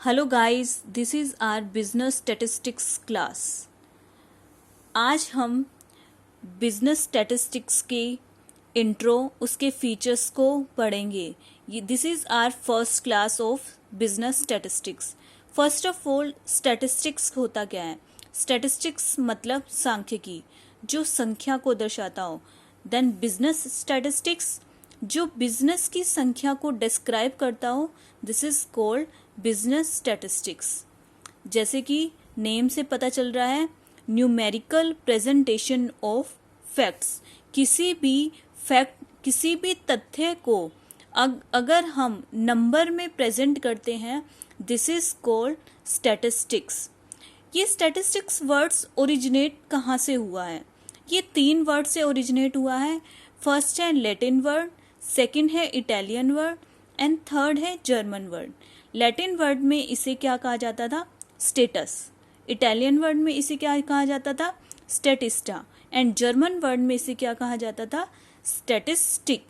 Hello guys, this is our business statistics class. आज हम business statistics की intro, उसके फीचर्स को पढ़ेंगे। This is our first class of business statistics. First of all, statistics होता क्या है? स्टैटिस्टिक्स मतलब सांख्यिकी, जो संख्या को दर्शाता हो। देन बिजनेस स्टैटिस्टिक्स, जो बिजनेस की संख्या को डिस्क्राइब करता हो, this is called business statistics. जैसे कि नेम से पता चल रहा है, न्यूमेरिकल प्रेजेंटेशन ऑफ फैक्ट्स। किसी भी तथ्य को अगर हम नंबर में प्रेजेंट करते हैं, दिस इज कॉल्ड स्टैटिस्टिक्स। ये स्टैटिस्टिक्स वर्ड्स ओरिजिनेट कहाँ से हुआ है? ये 3 वर्ड से ओरिजिनेट हुआ है। फर्स्ट है लैटिन वर्ड, सेकंड है इटालियन वर्ड एंड थर्ड है जर्मन वर्ड। लैटिन वर्ड में इसे क्या कहा जाता था? स्टेटस। इटालियन वर्ड में इसे क्या कहा जाता था? स्टैटिस्टा। एंड जर्मन वर्ड में इसे क्या कहा जाता था? स्टैटिस्टिक।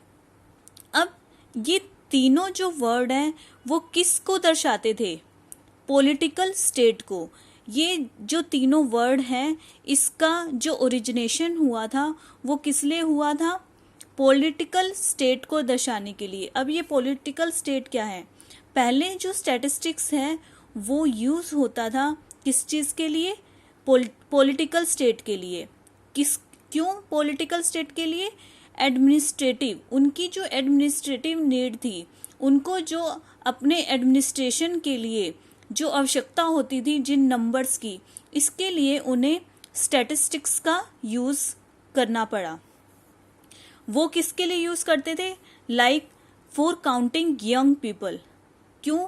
अब ये तीनों जो वर्ड हैं वो किसको दर्शाते थे? पॉलिटिकल स्टेट को। ये जो तीनों वर्ड हैं, इसका जो ओरिजिनेशन हुआ था वो किस लिए हुआ था? पॉलिटिकल स्टेट को दर्शाने के लिए। अब ये पॉलिटिकल स्टेट क्या है? पहले जो स्टैटिस्टिक्स है वो यूज़ होता था किस चीज़ के लिए? पॉलिटिकल स्टेट के लिए। क्यों पॉलिटिकल स्टेट के लिए? एडमिनिस्ट्रेटिव, उनकी जो एडमिनिस्ट्रेटिव नीड थी, उनको जो अपने एडमिनिस्ट्रेशन के लिए जो आवश्यकता होती थी जिन नंबर्स की, इसके लिए उन्हें स्टैटिस्टिक्स का यूज़ करना पड़ा। वो किसके लिए यूज़ करते थे? Like for counting young people. क्यों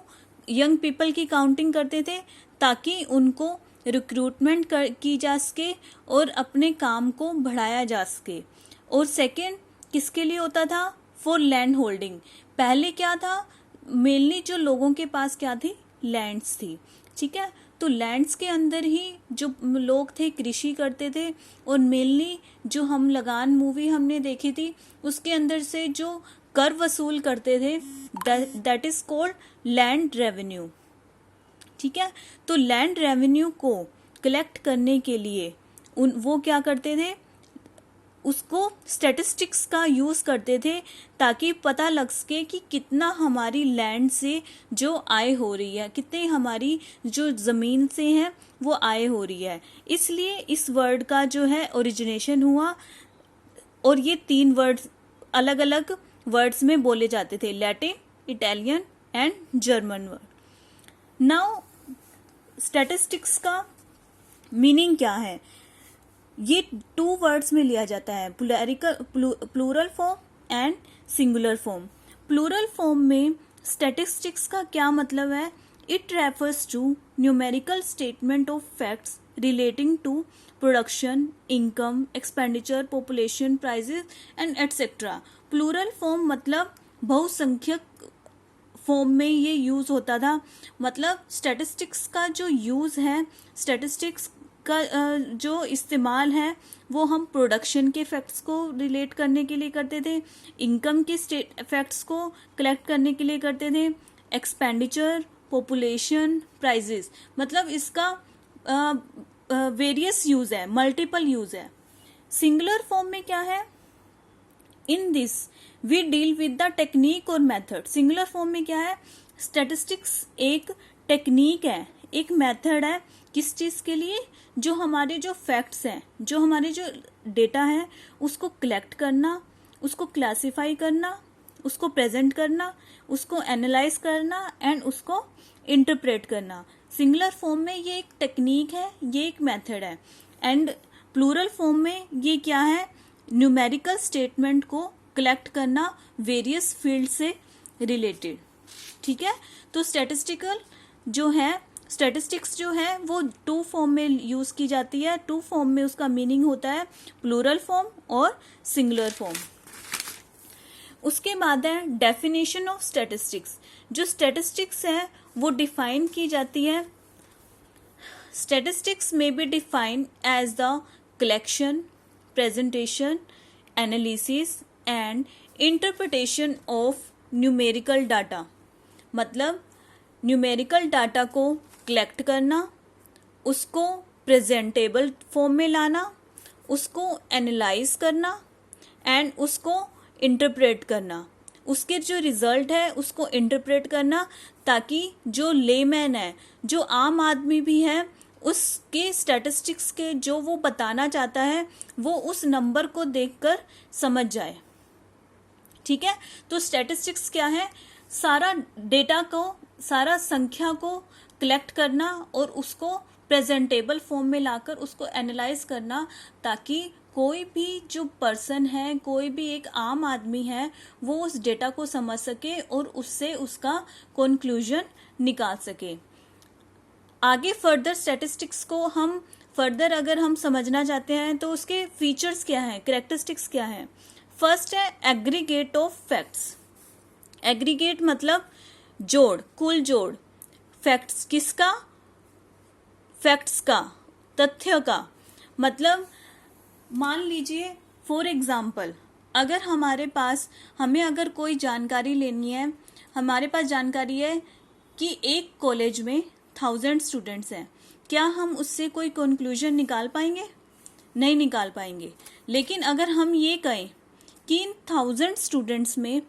यंग पीपल की काउंटिंग करते थे? ताकि उनको रिक्रूटमेंट की जा सके और अपने काम को बढ़ाया जा सके। और सेकेंड किसके लिए होता था? For land holding. पहले क्या था? मेनली जो लोगों के पास क्या थी? लैंड्स थी। ठीक है, तो लैंड्स के अंदर ही जो लोग थे कृषि करते थे। और मेनली जो हम लगान मूवी हमने देखी थी, उसके अंदर से जो कर वसूल करते थे, that is called land revenue. ठीक है, तो लैंड रेवेन्यू को कलेक्ट करने के लिए वो क्या करते थे? उसको स्टैटिस्टिक्स का यूज़ करते थे ताकि पता लग सके कि कितना हमारी लैंड से जो आय हो रही है, कितनी हमारी जो ज़मीन से है वो आय हो रही है। इसलिए इस वर्ड का जो है ओरिजिनेशन हुआ। और ये 3 वर्ड्स अलग अलग वर्ड्स में बोले जाते थे, Latin, Italian and German word. Now statistics का मीनिंग क्या है? ये 2 वर्ड्स में लिया जाता है, plural form and singular form. Plural form में स्टैटिस्टिक्स का क्या मतलब है? It refers to numerical statement of facts relating to production, income, expenditure, population, prices and etcetera. Plural form मतलब बहुसंख्यक फॉर्म में ये यूज़ होता था। मतलब स्टैटिस्टिक्स का जो यूज़ है, स्टैटिस्टिक्स का जो इस्तेमाल है वो हम प्रोडक्शन के फैक्ट्स को रिलेट करने के लिए करते थे, इनकम के फैक्ट्स को कलेक्ट करने के लिए करते थे, एक्सपेंडिचर, पॉपुलेशन, प्राइजेस। मतलब इसका वेरियस यूज़ है, मल्टीपल यूज़ है। सिंगुलर फॉर्म में क्या है? In this we deal with the technique और मेथड। सिंगुलर फॉर्म में क्या है? स्टैटिस्टिक्स एक टेक्निक है, एक मेथड है। किस चीज़ के लिए? जो हमारे जो फैक्ट्स हैं, जो हमारे जो डेटा है, उसको कलेक्ट करना, उसको क्लासिफाई करना, उसको प्रेजेंट करना, उसको एनालाइज करना एंड उसको इंटरप्रेट करना। सिंगुलर फॉर्म में ये एक टेक्निक है, ये एक मेथड है। एंड प्लूरल फॉर्म में ये क्या है? न्यूमेरिकल स्टेटमेंट को कलेक्ट करना वेरियस फील्ड से रिलेटेड। ठीक है, तो स्टैटिस्टिक्स जो है वो 2 फॉर्म में यूज़ की जाती है। 2 फॉर्म में उसका मीनिंग होता है, प्लूरल फॉर्म और सिंगुलर फॉर्म। उसके बाद है डेफिनेशन ऑफ स्टैटिस्टिक्स। जो स्टैटिस्टिक्स है वो डिफाइन की जाती है। Statistics may be defined as the collection, presentation, analysis and interpretation of numerical data। मतलब न्यूमेरिकल डाटा को कलेक्ट करना, उसको प्रेजेंटेबल फॉर्म में लाना, उसको एनालाइज करना एंड उसको इंटरप्रेट करना, उसके जो रिजल्ट है उसको इंटरप्रेट करना, ताकि जो लेमैन है, जो आम आदमी भी है, उसके स्टैटिस्टिक्स के जो वो बताना चाहता है वो उस नंबर को देखकर समझ जाए। ठीक है, तो स्टैटिस्टिक्स क्या है? सारा डेटा को, सारा संख्या को कलेक्ट करना और उसको प्रेजेंटेबल फॉर्म में लाकर उसको एनालाइज करना, ताकि कोई भी जो पर्सन है, कोई भी एक आम आदमी है, वो उस डेटा को समझ सके और उससे उसका कंक्लूजन निकाल सके। आगे फर्दर स्टैटिस्टिक्स को हम फर्दर अगर हम समझना चाहते हैं तो उसके फीचर्स क्या हैं, कैरेक्टरिस्टिक्स क्या हैं। फर्स्ट है एग्रीगेट ऑफ फैक्ट्स। एग्रीगेट मतलब जोड़, कुल जोड़। फैक्ट्स किसका? फैक्ट्स का, तथ्य का। मतलब मान लीजिए फॉर एग्जाम्पल, अगर हमारे पास, हमें अगर कोई जानकारी लेनी है, हमारे पास जानकारी है कि एक कॉलेज में 1000 स्टूडेंट्स हैं, क्या हम उससे कोई कंक्लूजन निकाल पाएंगे? नहीं निकाल पाएंगे। लेकिन अगर हम ये कहें कि इन 1000 स्टूडेंट्स में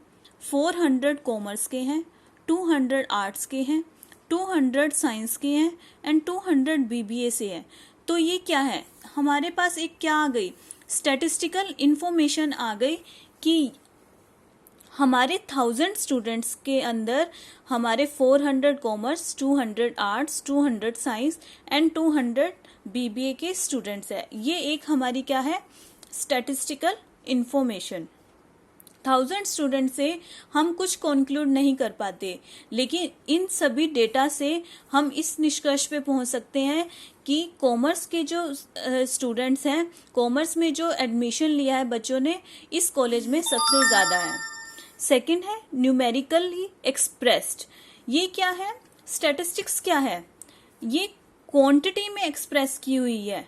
400 कॉमर्स के हैं, 200 आर्ट्स के हैं, 200 साइंस के हैं एंड 200 बीबीए से हैं, तो ये क्या है? हमारे पास एक क्या आ गई? स्टैटिस्टिकल इंफॉर्मेशन आ गई कि हमारे 1000 स्टूडेंट्स के अंदर हमारे 400 commerce, 200 arts, 200 science and 200 BBA के स्टूडेंट्स है। ये एक हमारी क्या है? Statistical information. 1000 स्टूडेंट से हम कुछ कंक्लूड नहीं कर पाते, लेकिन इन सभी डेटा से हम इस निष्कर्ष पे पहुंच सकते हैं कि कॉमर्स के जो स्टूडेंट्स हैं, कॉमर्स में जो एडमिशन लिया है बच्चों ने, इस कॉलेज में सबसे ज़्यादा है। सेकंड है न्यूमेरिकली एक्सप्रेस्ड। ये क्या है? स्टैटिस्टिक्स क्या है? ये क्वांटिटी में एक्सप्रेस की हुई है,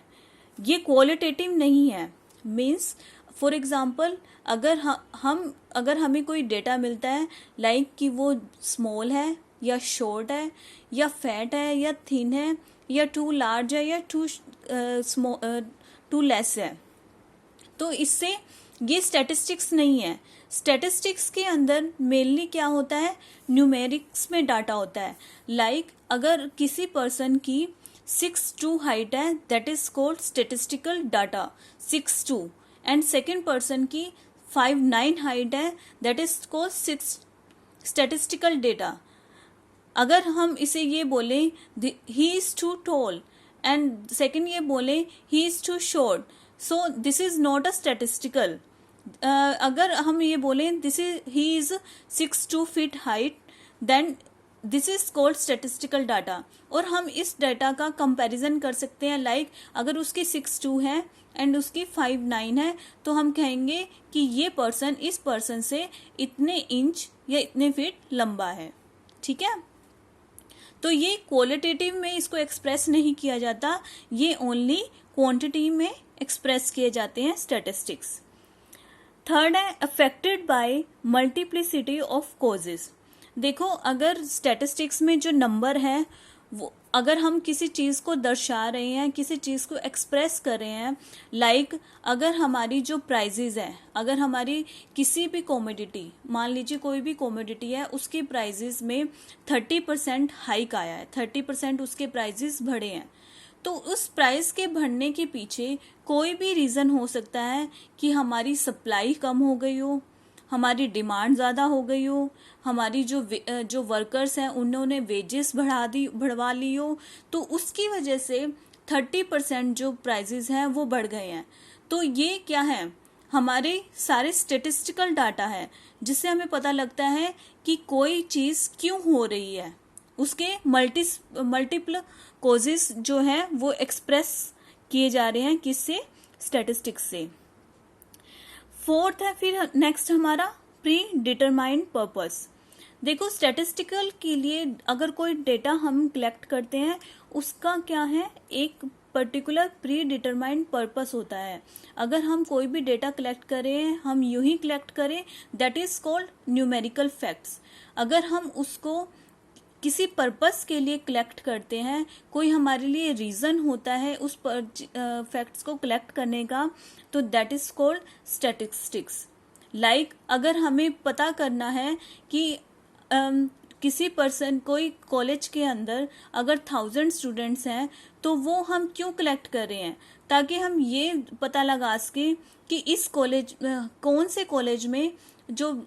ये क्वालिटेटिव नहीं है। मीन्स फॉर एग्जाम्पल, अगर हमें कोई डेटा मिलता है लाइक कि वो स्मॉल है या शॉर्ट है या फैट है या थिन है या टू लार्ज है या टू लेस है, तो इससे ये स्टैटिस्टिक्स नहीं है। स्टैटिस्टिक्स के अंदर मेनली क्या होता है? न्यूमेरिक्स में डाटा होता है। लाइक अगर किसी पर्सन की 6'2" हाइट है, that is called statistical data, 6'2", and second person की 5'9" हाइट है, that is called statistical data. अगर हम इसे ये बोलें he is too tall and second ये बोले he is too short, so this is not a statistical. अगर हम ये बोलें this is he is 6'2" feet height, then this is called statistical data. और हम इस डाटा का कंपैरिजन कर सकते हैं, लाइक अगर उसकी 6'2" है एंड उसकी 5'9" है, तो हम कहेंगे कि ये पर्सन इस पर्सन से इतने इंच या इतने फीट लंबा है। ठीक है, तो ये क्वालिटेटिव में इसको एक्सप्रेस नहीं किया जाता, ये ओनली क्वांटिटी में एक्सप्रेस किए जाते हैं स्टैटिस्टिक्स। थर्ड है affected by multiplicity of causes. देखो, अगर स्टैटिस्टिक्स में जो नंबर है वो, अगर हम किसी चीज़ को दर्शा रहे हैं, किसी चीज़ को एक्सप्रेस कर रहे हैं, लाइक अगर हमारी जो प्राइजेज है, अगर हमारी किसी भी कॉमोडिटी, मान लीजिए कोई भी कॉमोडिटी है, उसकी प्राइजेज में 30% हाइक आया है, 30% उसके प्राइजेज बढ़े हैं, तो उस प्राइस के बढ़ने के पीछे कोई भी रीज़न हो सकता है कि हमारी सप्लाई कम हो गई हो, हमारी डिमांड ज़्यादा हो गई हो, हमारी जो वर्कर्स हैं उन्होंने वेजेस बढ़वा ली हो, तो उसकी वजह से 30% जो प्राइजेस हैं वो बढ़ गए हैं। तो ये क्या है? हमारे सारे स्टेटिस्टिकल डाटा है, जिससे हमें पता लगता है कि कोई चीज़ क्यों हो रही है। उसके मल्टीपल कॉजेस जो हैं वो एक्सप्रेस किए जा रहे हैं, किससे? स्टैटिस्टिक्स से। फोर्थ है फिर नेक्स्ट हमारा प्री डिटरमाइंड पर्पस। देखो, स्टैटिस्टिकल के लिए अगर कोई डेटा हम कलेक्ट करते हैं, उसका क्या है? एक पर्टिकुलर प्री डिटरमाइंड पर्पस होता है। अगर हम कोई भी डेटा कलेक्ट करें, हम यूं ही कलेक्ट करें, that is called numerical facts. अगर हम उसको किसी पर्पस के लिए कलेक्ट करते हैं, कोई हमारे लिए रीज़न होता है उस फैक्ट्स को कलेक्ट करने का, तो that is called statistics. Like अगर हमें पता करना है कि किसी पर्सन, कोई कॉलेज के अंदर अगर 1000 स्टूडेंट्स हैं तो वो हम क्यों कलेक्ट कर रहे हैं, ताकि हम ये पता लगा सकें कि इस कॉलेज, कौन से कॉलेज में जो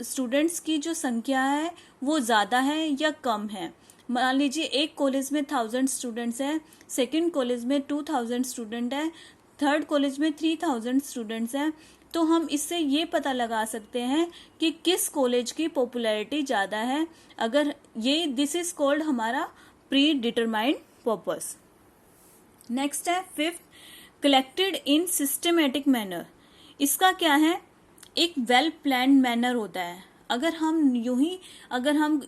स्टूडेंट्स की जो संख्या है वो ज़्यादा है या कम है। मान लीजिए एक कॉलेज में 1000 स्टूडेंट्स हैं, सेकंड कॉलेज में 2000 स्टूडेंट है, थर्ड कॉलेज में 3000 स्टूडेंट्स हैं, तो हम इससे ये पता लगा सकते हैं कि किस कॉलेज की पॉपुलैरिटी ज़्यादा है। अगर ये, दिस इज कॉल्ड हमारा प्री डिटरमाइंड पर्पस। नेक्स्ट है 5th, collected in systematic manner. इसका क्या है, एक वेल प्लान्ड मैनर होता है। अगर हम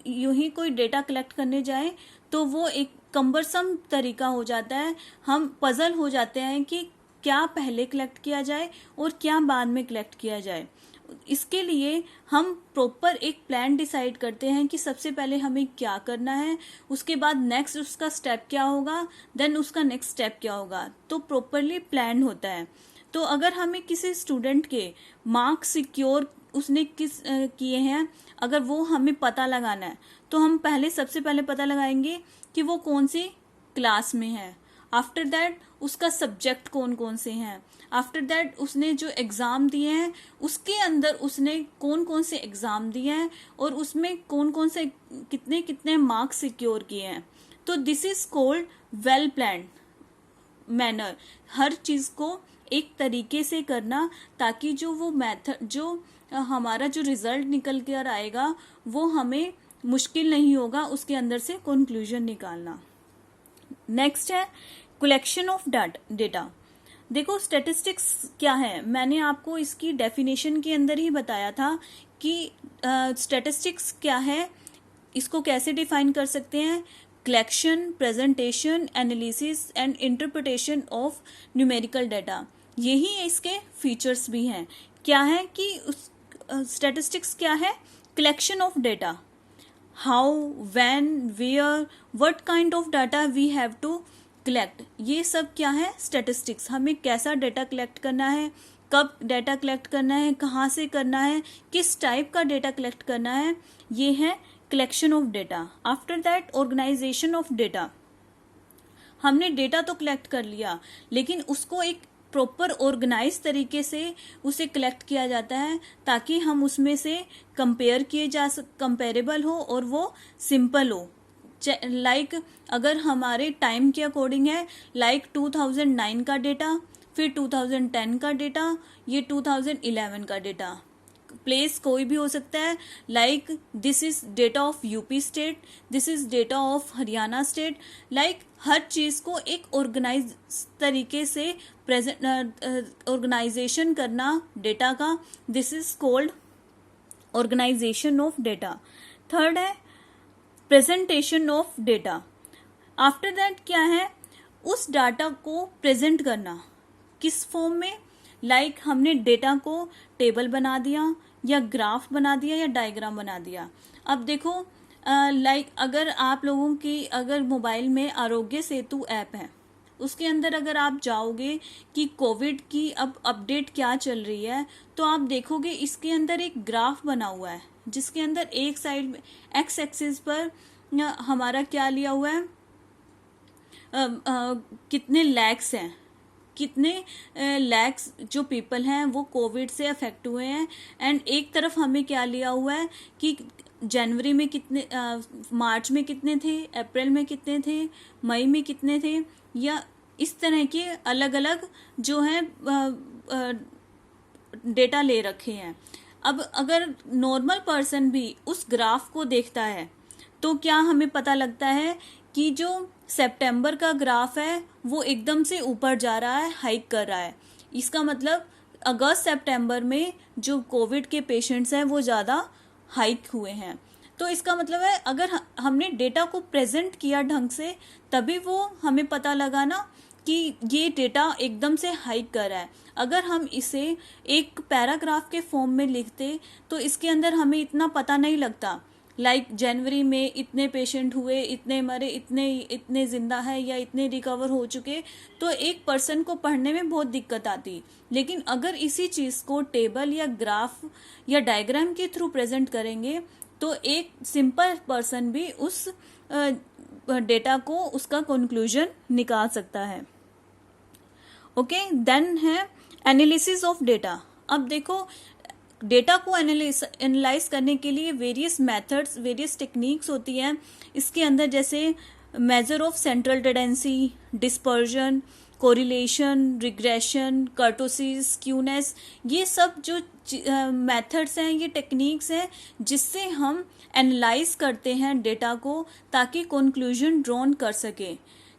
यूं ही कोई डेटा कलेक्ट करने जाएं तो वो एक कम्बरसम तरीका हो जाता है, हम पजल हो जाते हैं कि क्या पहले कलेक्ट किया जाए और क्या बाद में कलेक्ट किया जाए। इसके लिए हम प्रॉपर एक प्लान डिसाइड करते हैं कि सबसे पहले हमें क्या करना है, उसके बाद नेक्स्ट उसका स्टेप क्या होगा, देन उसका नेक्स्ट स्टेप क्या होगा, तो प्रॉपरली प्लान होता है। तो अगर हमें किसी स्टूडेंट के मार्क्स सिक्योर उसने किस किए हैं, अगर वो हमें पता लगाना है, तो हम सबसे पहले पता लगाएंगे कि वो कौन सी क्लास में है। आफ्टर दैट उसका सब्जेक्ट कौन कौन से हैं। आफ्टर दैट उसने जो एग्ज़ाम दिए हैं उसके अंदर उसने कौन कौन से एग्ज़ाम दिए हैं और उसमें कौन कौन से कितने कितने मार्क्स सिक्योर किए हैं। तो this is called well planned manner. हर चीज़ को एक तरीके से करना, ताकि जो वो मेथड, जो हमारा जो रिजल्ट निकल कर आएगा वो हमें मुश्किल नहीं होगा उसके अंदर से कंक्लूजन निकालना। नेक्स्ट है कलेक्शन ऑफ डेटा। देखो स्टैटिस्टिक्स क्या है, मैंने आपको इसकी डेफिनेशन के अंदर ही बताया था कि स्टैटिस्टिक्स क्या है, इसको कैसे डिफाइन कर सकते हैं। Collection, presentation, analysis and interpretation of numerical data, यही इसके फीचर्स भी हैं। क्या है कि स्टैटिस्टिक्स क्या है, collection of data, how, when, where, what kind of data we have to collect, ये सब क्या है स्टैटिस्टिक्स। हमें कैसा डाटा कलेक्ट करना है, कब डाटा कलेक्ट करना है, कहाँ से करना है, किस टाइप का डाटा कलेक्ट करना है, ये है collection of data. After that organisation of data. हमने डेटा तो कलेक्ट कर लिया, लेकिन उसको एक प्रॉपर ऑर्गेनाइज तरीके से उसे कलेक्ट किया जाता है, ताकि हम उसमें से कंपेरेबल हो और वो सिंपल हो। लाइक अगर हमारे टाइम के अकॉर्डिंग है, लाइक 2009 का डेटा, फिर 2010 का डेटा, ये 2011 का डेटा, प्लेस कोई भी हो सकता है। Like this is data of UP state, this is data of Haryana state. Like हर चीज़ को एक ऑर्गेनाइज तरीके से ऑर्गेनाइजेशन करना डेटा का, this is called organization of data. Third है presentation of data. After that क्या है, उस डाटा को प्रेजेंट करना किस फॉर्म में। लाइक हमने डेटा को टेबल बना दिया या ग्राफ बना दिया या डायग्राम बना दिया। अब देखो लाइक अगर आप लोगों की अगर मोबाइल में आरोग्य सेतु ऐप है, उसके अंदर अगर आप जाओगे कि कोविड की अब अपडेट क्या चल रही है, तो आप देखोगे इसके अंदर एक ग्राफ बना हुआ है, जिसके अंदर एक साइड में एक्स एक्सिस पर हमारा क्या लिया हुआ है, कितने लैक्स हैं, कितने लैक्स जो पीपल हैं वो कोविड से अफेक्ट हुए हैं। एंड एक तरफ हमें क्या लिया हुआ है कि जनवरी में कितने, मार्च में कितने थे, अप्रैल में कितने थे, मई में कितने थे, या इस तरह के अलग अलग जो है डेटा ले रखे हैं। अब अगर नॉर्मल पर्सन भी उस ग्राफ को देखता है तो क्या हमें पता लगता है कि जो सितंबर का ग्राफ है वो एकदम से ऊपर जा रहा है, हाइक कर रहा है। इसका मतलब अगस्त सितंबर में जो कोविड के पेशेंट्स हैं वो ज़्यादा हाइक हुए हैं। तो इसका मतलब है अगर हमने डेटा को प्रेजेंट किया ढंग से, तभी वो हमें पता लगा ना कि ये डेटा एकदम से हाइक कर रहा है। अगर हम इसे एक पैराग्राफ के फॉर्म में लिखते तो इसके अंदर हमें इतना पता नहीं लगता। लाइक जनवरी में इतने पेशेंट हुए, इतने मरे, इतने इतने जिंदा है या इतने रिकवर हो चुके, तो एक पर्सन को पढ़ने में बहुत दिक्कत आती। लेकिन अगर इसी चीज़ को टेबल या ग्राफ या डायग्राम के थ्रू प्रेजेंट करेंगे तो एक सिंपल पर्सन भी उस डेटा को, उसका कंक्लूजन निकाल सकता है। ओके, देन है एनालिसिस ऑफ डेटा। अब देखो, डेटा को एनालाइज करने के लिए वेरियस मेथड्स, वेरियस टेक्निक्स होती हैं इसके अंदर, जैसे measure of central tendency, dispersion, correlation, regression, kurtosis, skewness, ये सब जो मेथड्स हैं, ये टेक्निक्स हैं जिससे हम एनालाइज करते हैं डेटा को ताकि कंक्लूजन ड्रॉन कर सके।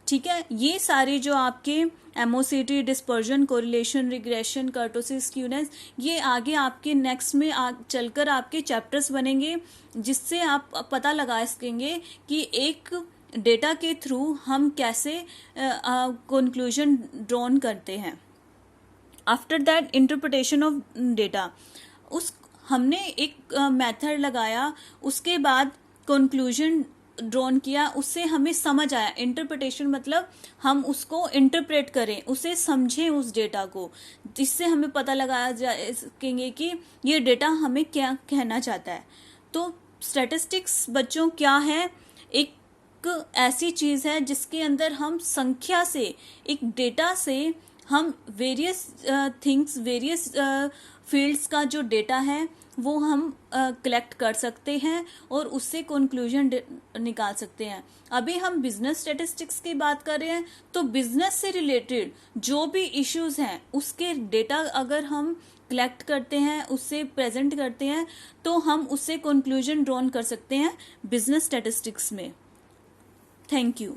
ठीक है, ये सारे जो आपके MOCT, dispersion, correlation, regression, kurtosis, skewness, ये आगे आपके नेक्स्ट में चलकर आपके चैप्टर्स बनेंगे जिससे आप पता लगा सकेंगे कि एक डेटा के थ्रू हम कैसे कंक्लूजन ड्रॉन करते हैं। After that interpretation of data, उस हमने एक मेथड लगाया, उसके बाद कंक्लूजन ड्रॉन किया, उससे हमें समझ आया। इंटरप्रिटेशन मतलब हम उसको इंटरप्रेट करें, उसे समझें उस डेटा को, जिससे हमें पता लगाया जा सकेंगे कि ये डेटा हमें क्या कहना चाहता है। तो स्टैटिस्टिक्स बच्चों क्या है? एक ऐसी चीज़ है जिसके अंदर हम संख्या से, एक डेटा से हम वेरियस थिंग्स, वेरियस फील्ड्स का जो डेटा है वो हम कलेक्ट कर सकते हैं और उससे कंक्लूजन निकाल सकते हैं। अभी हम बिजनेस स्टैटिस्टिक्स की बात कर रहे हैं, तो बिजनेस से रिलेटेड जो भी इश्यूज हैं उसके डेटा अगर हम कलेक्ट करते हैं, उससे प्रेजेंट करते हैं, तो हम उससे कंक्लूजन ड्रॉन कर सकते हैं बिजनेस स्टैटिस्टिक्स में। Thank you.